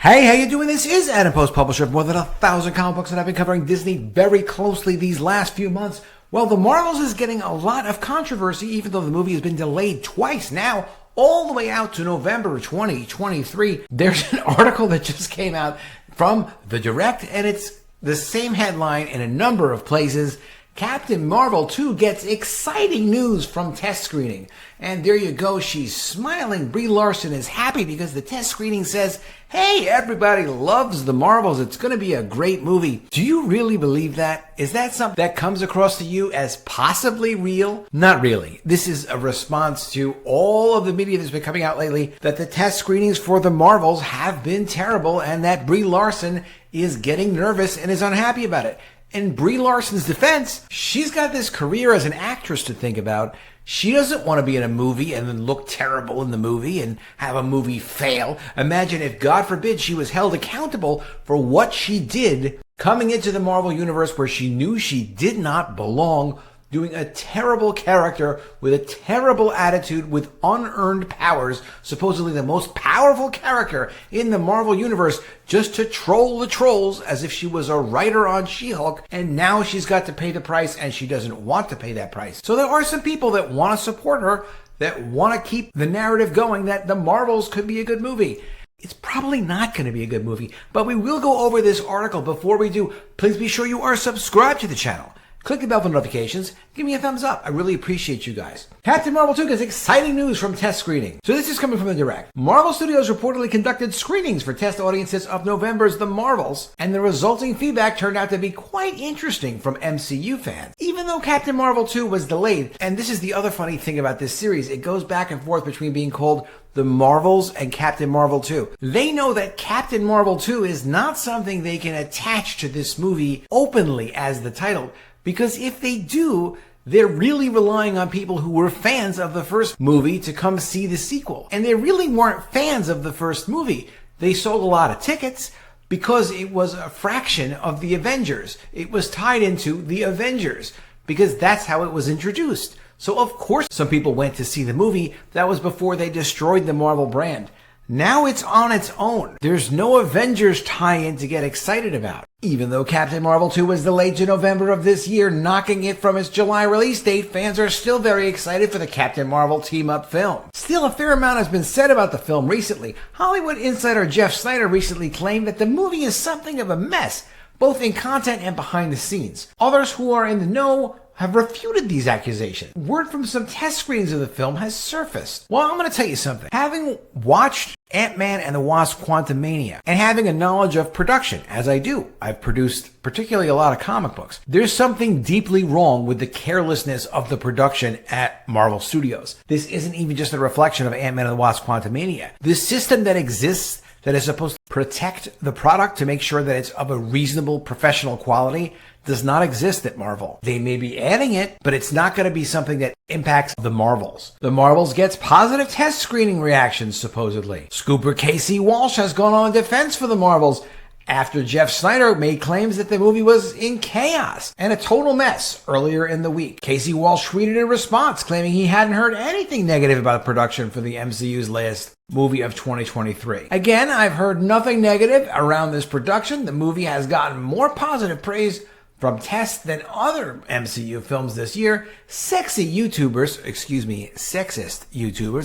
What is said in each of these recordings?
Hey, how you doing? This is Adam Post, publisher of more than 1,000 comic books, and I've been covering Disney very closely these last few months. Well, The Marvels is getting a lot of controversy, even though the movie has been delayed twice now, all the way out to November 2023. There's an article that just came out from The Direct, and it's the same headline in a number of places. Captain Marvel 2 gets exciting news from test screening. And there you go, she's smiling. Brie Larson is happy because the test screening says, hey, everybody loves the Marvels. It's going to be a great movie. Do you really believe that? Is that something that comes across to you as possibly real? Not really. This is a response to all of the media that's been coming out lately that the test screenings for the Marvels have been terrible and that Brie Larson is getting nervous and is unhappy about it. In Brie Larson's defense, she's got this career as an actress to think about. She doesn't want to be in a movie and then look terrible in the movie and have a movie fail. Imagine if, God forbid, she was held accountable for what she did coming into the Marvel Universe where she knew she did not belong, doing a terrible character with a terrible attitude with unearned powers, supposedly the most powerful character in the Marvel Universe, just to troll the trolls as if she was a writer on She-Hulk, and now she's got to pay the price and she doesn't want to pay that price. So there are some people that want to support her, that want to keep the narrative going that the Marvels could be a good movie. It's probably not going to be a good movie, but we will go over this article. Before we do, please be sure you are subscribed to the channel. Click the bell for notifications. Give me a thumbs up. I really appreciate you guys. Captain Marvel 2 gets exciting news from test screening. So this is coming from The Direct. Marvel Studios reportedly conducted screenings for test audiences of November's The Marvels, and the resulting feedback turned out to be quite interesting from MCU fans. Even though Captain Marvel 2 was delayed, and this is the other funny thing about this series, it goes back and forth between being called The Marvels and Captain Marvel 2. They know that Captain Marvel 2 is not something they can attach to this movie openly as the title. Because if they do, they're really relying on people who were fans of the first movie to come see the sequel. And they really weren't fans of the first movie. They sold a lot of tickets because it was a fraction of the Avengers. It was tied into the Avengers because that's how it was introduced. So of course some people went to see the movie. That was before they destroyed the Marvel brand. Now it's on its own. There's no Avengers tie-in to get excited about. Even though Captain Marvel 2 was delayed to November of this year, knocking it from its July release date, fans are still very excited for the Captain Marvel team-up film. Still, a fair amount has been said about the film recently. Hollywood insider Jeff Snyder recently claimed that the movie is something of a mess, both in content and behind the scenes. Others who are in the know have refuted these accusations. Word from some test screenings of the film has surfaced. Well, I'm going to tell you something. Having watched AntMan and the Wasp Quantumania, and having a knowledge of production, as I do, I've produced particularly a lot of comic books, there's something deeply wrong with the carelessness of the production at Marvel Studios. This isn't even just a reflection of AntMan and the Wasp Quantumania. This system that exists that is supposed to protect the product to make sure that it's of a reasonable professional quality does not exist at Marvel. They may be adding it, but it's not going to be something that impacts the Marvels. The Marvels gets positive test screening reactions, supposedly. Scooper Casey Walsh has gone on defense for the Marvels after Jeff Snyder made claims that the movie was in chaos and a total mess earlier in the week. Casey Walsh tweeted in response, claiming he hadn't heard anything negative about production for the MCU's latest movie of 2023. Again, I've heard nothing negative around this production. The movie has gotten more positive praise from tests than other MCU films this year. Sexist YouTubers,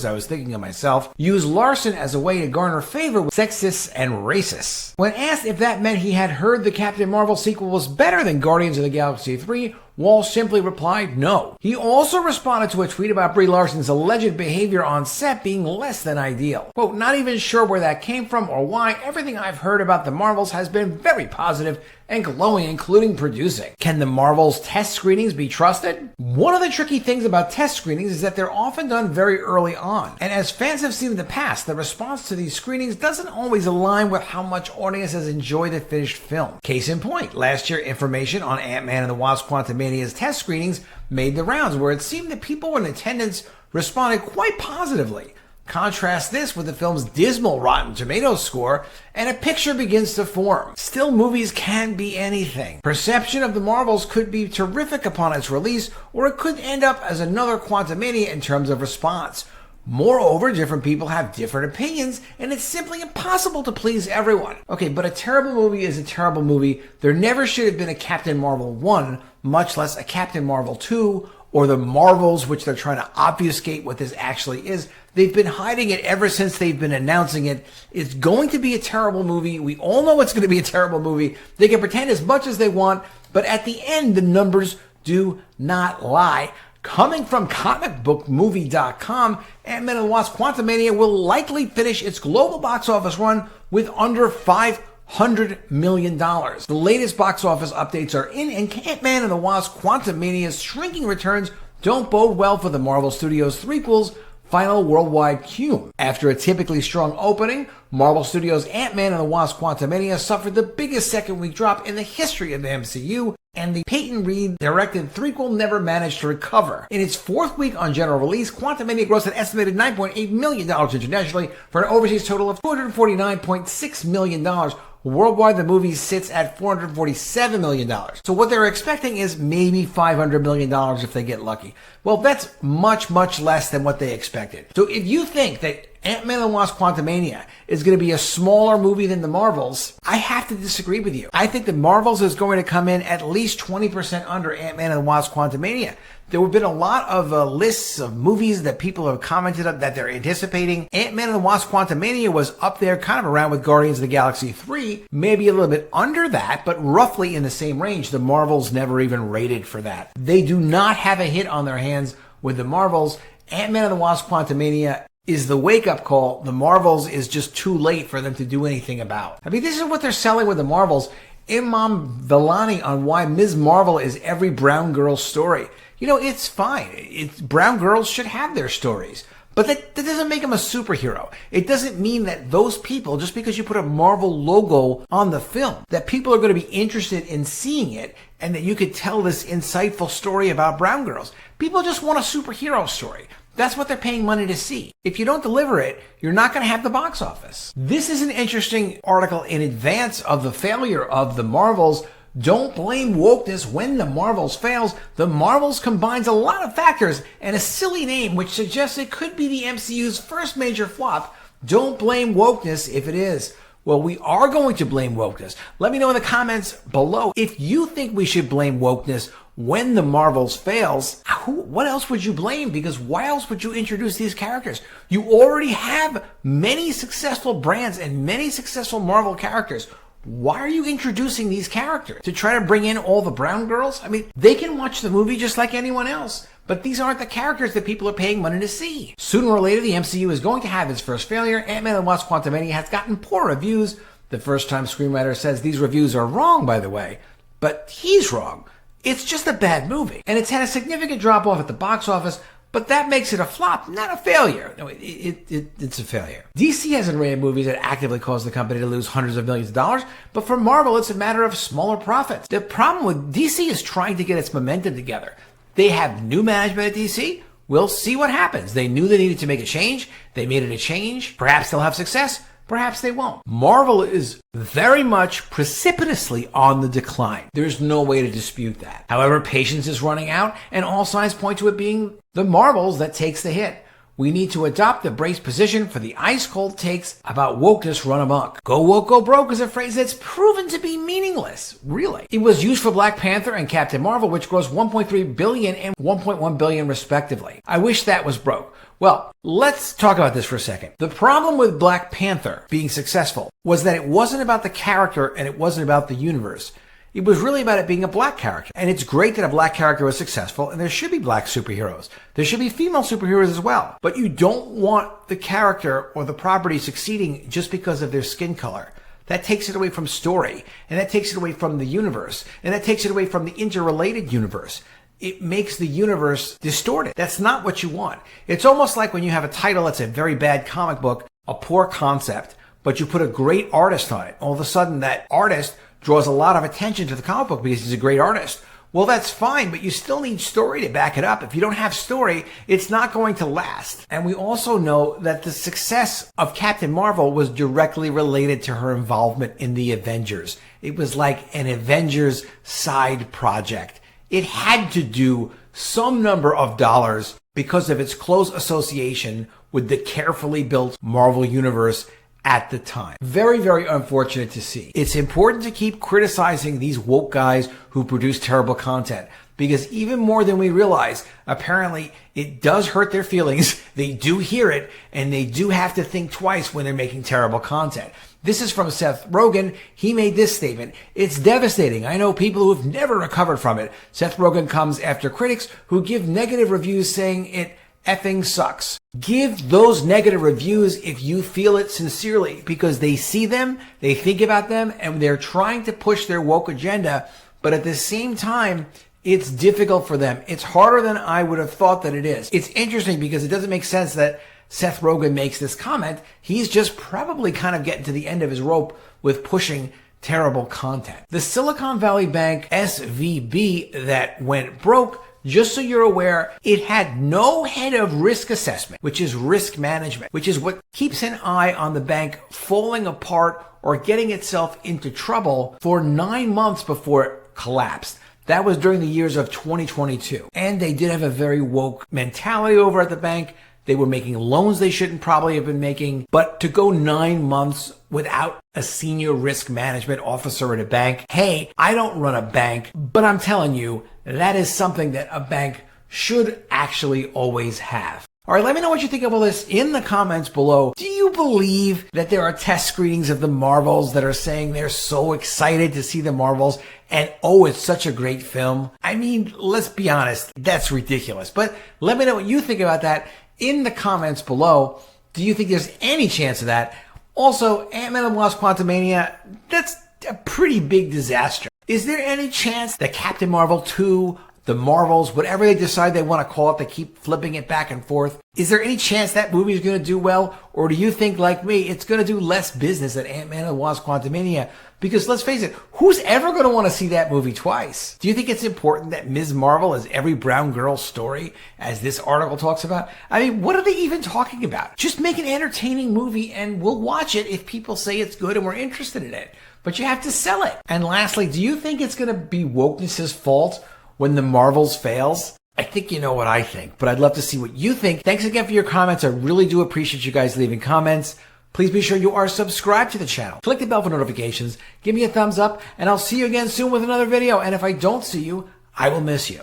I was thinking of myself, use Larson as a way to garner favor with sexists and racists. When asked if that meant he had heard the Captain Marvel sequel was better than Guardians of the Galaxy 3, Walsh simply replied no. He also responded to a tweet about Brie Larson's alleged behavior on set being less than ideal. Quote, not even sure where that came from or why. Everything I've heard about the Marvels has been very positive and glowing, including producing. Can the Marvels test screenings be trusted? One of the tricky things about test screenings is that they're often done very early on. And as fans have seen in the past, the response to these screenings doesn't always align with how much audiences enjoy the finished film. Case in point, last year information on AntMan and the Wasp Quantumania's test screenings made the rounds, where it seemed that people in attendance responded quite positively. Contrast this with the film's dismal Rotten Tomatoes score, and a picture begins to form. Still, movies can be anything. Perception of the Marvels could be terrific upon its release, or it could end up as another Quantumania in terms of response. Moreover, different people have different opinions, and it's simply impossible to please everyone. Okay, but a terrible movie is a terrible movie. There never should have been a Captain Marvel 1, much less a Captain Marvel 2, or the Marvels, which they're trying to obfuscate what this actually is. They've been hiding it ever since they've been announcing it. It's going to be a terrible movie. We all know it's going to be a terrible movie. They can pretend as much as they want, but at the end, the numbers do not lie. Coming from comicbookmovie.com, Ant-Man and the Wasp: Quantumania will likely finish its global box office run with under $500 million. The latest box office updates are in, and Ant-Man and the Wasp: Quantumania's shrinking returns don't bode well for the Marvel Studios' threequel's final worldwide cume. After a typically strong opening, Marvel Studios' Ant-Man and the Wasp: Quantumania suffered the biggest second-week drop in the history of the MCU, and the Peyton Reed-directed threequel never managed to recover. In its fourth week on general release, Quantumania grossed an estimated $9.8 million internationally for an overseas total of $249.6 million. Worldwide, the movie sits at $447 million. So what they're expecting is maybe $500 million if they get lucky. Well, that's much, much less than what they expected. So if you think that Ant-Man and the Wasp: Quantumania is going to be a smaller movie than the Marvels, I have to disagree with you. I think the Marvels is going to come in at least 20% under Ant-Man and the Wasp: Quantumania. There have been a lot of lists of movies that people have commented on that they're anticipating. Ant-Man and the Wasp: Quantumania was up there kind of around with Guardians of the Galaxy 3, maybe a little bit under that, but roughly in the same range. The Marvels never even rated for that. They do not have a hit on their hands with the Marvels. Ant-Man and the Wasp: Quantumania is the wake-up call. The Marvels is just too late for them to do anything about. I mean, this is what they're selling with the Marvels. Imam Vellani on why Ms. Marvel is every brown girl's story. You know, it's fine. Brown girls should have their stories. But that doesn't make them a superhero. It doesn't mean that those people, just because you put a Marvel logo on the film, that people are going to be interested in seeing it and that you could tell this insightful story about brown girls. People just want a superhero story. That's what they're paying money to see. If you don't deliver it, you're not going to have the box office. This is an interesting article in advance of the failure of the Marvels. Don't blame wokeness when the Marvels fails. The Marvels combines a lot of factors and a silly name which suggests it could be the MCU's first major flop. Don't blame wokeness if it is. Well, we are going to blame wokeness. Let me know in the comments below if you think we should blame wokeness when the Marvels fails. What else would you blame? Because why else would you introduce these characters? You already have many successful brands and many successful Marvel characters. Why are you introducing these characters? To try to bring in all the brown girls? I mean, they can watch the movie just like anyone else. But these aren't the characters that people are paying money to see. Sooner or later, the MCU is going to have its first failure. Ant-Man and the Wasp: Quantumania has gotten poor reviews. The first-time screenwriter says these reviews are wrong, by the way. But he's wrong. It's just a bad movie. And it's had a significant drop-off at the box office, but that makes it a flop, not a failure. No, it's a failure. DC has an array of movies that actively cause the company to lose hundreds of millions of dollars, but for Marvel, it's a matter of smaller profits. The problem with DC is trying to get its momentum together. They have new management at DC. We'll see what happens. They knew they needed to make a change. They made it a change. Perhaps they'll have success. Perhaps they won't. Marvel is very much precipitously on the decline. There's no way to dispute that. However, patience is running out, and all signs point to it being the Marvels that takes the hit. We need to adopt the brace position for the ice-cold takes about wokeness run amok. Go woke, go broke is a phrase that's proven to be meaningless. Really. It was used for Black Panther and Captain Marvel, which grossed $1.3 billion and $1.1 billion respectively. I wish that was broke. Well, let's talk about this for a second. The problem with Black Panther being successful was that it wasn't about the character and it wasn't about the universe. It was really about it being a black character. And it's great that a black character was successful, and there should be black superheroes. There should be female superheroes as well. But you don't want the character or the property succeeding just because of their skin color. That takes it away from story, and that takes it away from the universe, and that takes it away from the interrelated universe. It makes the universe distorted. That's not what you want. It's almost like when you have a title that's a very bad comic book, a poor concept, but you put a great artist on it. All of a sudden, that artist draws a lot of attention to the comic book because he's a great artist. Well, that's fine, but you still need story to back it up. If you don't have story, it's not going to last. And we also know that the success of Captain Marvel was directly related to her involvement in the Avengers. It was like an Avengers side project. It had to do some number of dollars because of its close association with the carefully built Marvel Universe at the time. Very, very unfortunate to see. It's important to keep criticizing these woke guys who produce terrible content, because even more than we realize, apparently it does hurt their feelings. They do hear it, and they do have to think twice when they're making terrible content. This is from Seth Rogen. He made this statement: "It's devastating. I know people who have never recovered from it." Seth Rogen comes after critics who give negative reviews saying it effing sucks. Give those negative reviews if you feel it sincerely, because they see them, they think about them, and they're trying to push their woke agenda. But at the same time, it's difficult for them. It's harder than I would have thought that it is. It's interesting because it doesn't make sense that Seth Rogen makes this comment. He's just probably kind of getting to the end of his rope with pushing terrible content. The Silicon Valley Bank SVB that went broke, just so you're aware, it had no head of risk assessment, which is risk management, which is what keeps an eye on the bank falling apart or getting itself into trouble for 9 months before it collapsed. That was during the years of 2022. And they did have a very woke mentality over at the bank. They were making loans they shouldn't probably have been making. But to go 9 months without a senior risk management officer at a bank, hey, I don't run a bank, but I'm telling you, that is something that a bank should actually always have. All right, let me know what you think of all this in the comments below. Do you believe that there are test screenings of the Marvels that are saying they're so excited to see the Marvels and, oh, it's such a great film? I mean, let's be honest, that's ridiculous. But let me know what you think about that in the comments below. Do you think there's any chance of that? Also, AntMan and the Wasp: Quantumania, that's a pretty big disaster. Is there any chance that Captain Marvel 2, the Marvels, whatever they decide they want to call it, they keep flipping it back and forth, is there any chance that movie is going to do well? Or do you think, like me, it's going to do less business than AntMan and the Wasp: Quantumania? Because let's face it, who's ever going to want to see that movie twice? Do you think it's important that Ms. Marvel is every brown girl's story, as this article talks about? I mean, what are they even talking about? Just make an entertaining movie and we'll watch it if people say it's good and we're interested in it. But you have to sell it. And lastly, do you think it's going to be wokeness's fault when the Marvels fails? I think you know what I think, but I'd love to see what you think. Thanks again for your comments. I really do appreciate you guys leaving comments. Please be sure you are subscribed to the channel. Click the bell for notifications. Give me a thumbs up, and I'll see you again soon with another video. And if I don't see you, I will miss you.